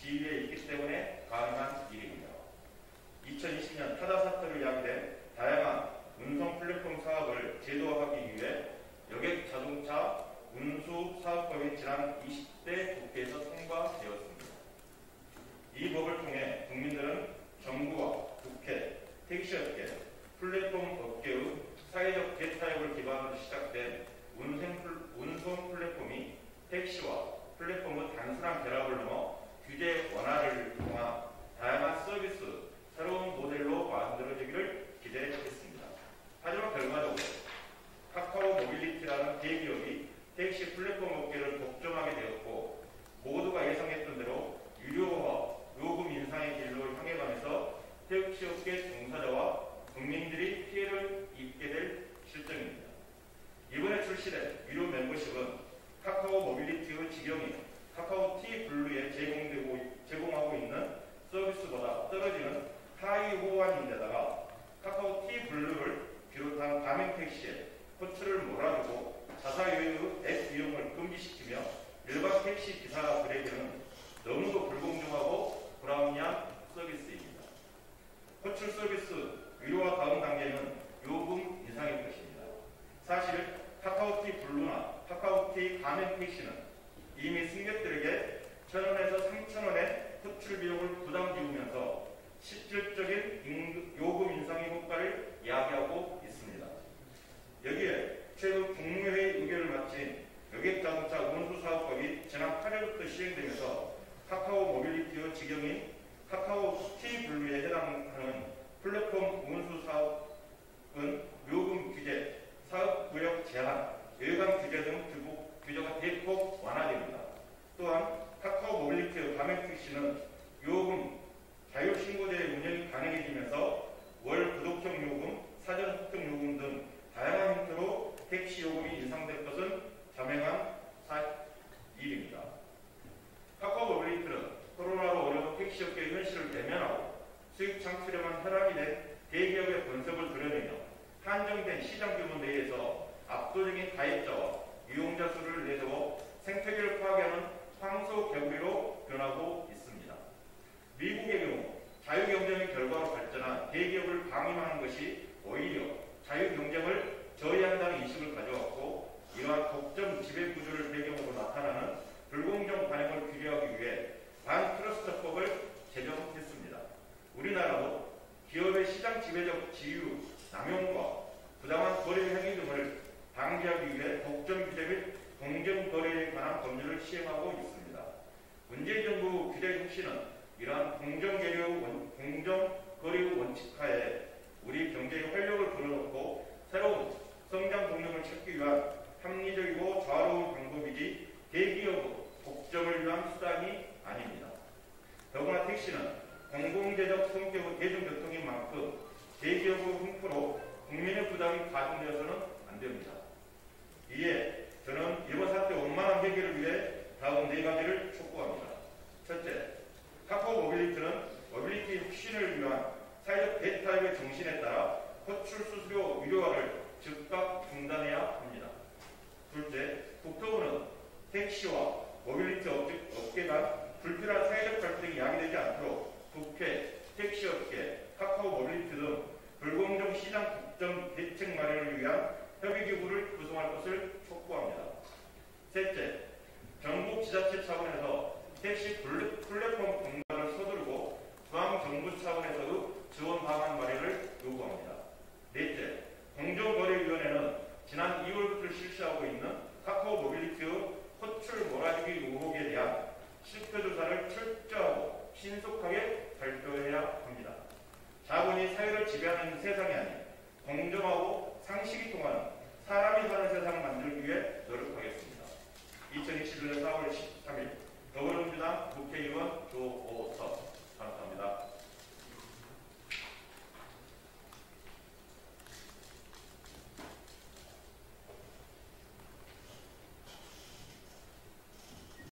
지위에 있기 때문에 가능한 일입니다. 2020년 타다 사태로 야기된 다양한 운송 플랫폼 사업을 제도화하기 위해 여객 자동차 운수 사업법이 지난 20대 국회에서 통과되었습니다. 이 법을 통해 국민들은 정부와 국회, 택시업계, 플랫폼 업계의 사회적 대타협을 기반으로 시작된 운송 플랫폼이 택시와 플랫폼의 단순한 결합을 넘어 규제 완화를 통한 다양한 서비스, 새로운 모델로 만들어지기를 기대했습니다. 하지만 결과적으로 카카오 모빌리티라는 대기업이 택시 플랫폼 업계를 독점하게 되었고 모두가 예상했던 대로 유료화, 요금 인상의 길로 향해 가면서 택시업계 종사자와 국민들이 피해를 입게 될 실정입니다. 이번에 출시된 유료 멤버십은 카카오 모빌리티의 직영인 카카오 T 블루에 제공하고 있는 서비스보다 떨어지는 하위 호환인데다가 카카오 T 블루를 비롯한 가맹택시에 호출을 몰아주고 자사유의 앱 이용을 금지시키며 일반 택시 기사들에게는 너무도 불공정하고 불합리한 서비스입니다. 호출 서비스 유료화 다음 단계는 요금 인상일 것입니다. 사실 카카오티 블루나 카카오티 가맹택시는 이미 승객들에게 1,000원에서 3,000원의 호출 비용을 부담 지우면서 실질적인 요금 인상의 효과를 야기하고 있습니다. 여기에 최근 국무회의 의결을 마친 여객자동차 운수사업법이 지난 8일부터 시행되면서 카카오 모빌리티의 직영인 카카오 T 블루에 해당하는 플랫폼 운수사업은 요금 규제, 사업구역 제한, 외관 규제 등 규제가 대폭 완화됩니다. 또한 카카오 모빌리티의 가맹택시는 요금 자율신고제의 운영이 가능해지면서 월 구독형 요금, 사전 획득 요금 등 다양한 형태로 택시 요금이 인상될 것은 자명한 일입니다. 카카오 모빌리티는 코로나로 어려운 택시업계의 현실을 대면하고 수익 창출에만 혈안이 된 대기업의 본색을 드러내며 한정된 시장 규모 내에서 압도적인 가입자와 이용자 수를 내세워 생태계를 파괴하는 황소 개구리로 변하고 있습니다. 미국의 경우 자유경쟁의 결과로 발전한 대기업을 방임하는 것이 오히려 자유경쟁을 저해한다는 인식을 가져왔고 이러한 독점 지배 구조를 배경으로 나타나는 불공정 관행을 규제하기 위해 반트러스트법을 제정했습니다. 우리나라도 기업의 시장 지배적 지유, 남용과 부당한 거래 행위 등을 방지하기 위해 독점 규제 및 공정 거래에 관한 법률을 시행하고 있습니다. 문재인 정부 규제 혁신은 이러한 공정 거래의 원칙하에 우리 경제의 활력을 불어넣고 새로운 성장 동력을 찾기 위한 합리적이고 좌로운 방법이지 대기업의 독점을 위한 수단이 아닙니다. 더구나 택시는 공공재적 성격의 대중교통인 만큼 대기업의 횡포로 국민의 부담이 가중되어서는 안 됩니다. 이에 저는 이번 사태 원만한 해결을 위해 다음 네 가지를 촉구합니다. 첫째, 카카오 모빌리티는 모빌리티 혁신을 위한 사회적 대타협의 정신에 따라 호출 수수료 유료화를 즉각 중단해야 합니다. 둘째, 국토부는 택시와 모빌리티 업계 간 불필요한 사회적 갈등이 야기되지 않도록 국회, 택시업계, 카카오 모빌리티 등 불공정 시장 독점 대책 마련을 위한 협의기구를 구성할 것을 촉구합니다. 셋째, 전국 지자체 차원에서 택시 플랫폼 공간을 서두르고 중앙정부 차원에서의 지원 방안 마련을 요구합니다. 넷째, 공정거래위원회는 지난 2월부터 실시하고 있는 카카오 모빌리티의 호출 몰아주기 의혹에 대한 실태 조사를 철저하고 신속하게 발표해야 합니다. 자본이 사회를 지배하는 세상이 아닌 공정하고 상식이 통하는 사람이 사는 세상을 만들기 위해 노력하겠습니다. 2021년 4월 13일 더불어민주당 국회의원 조오석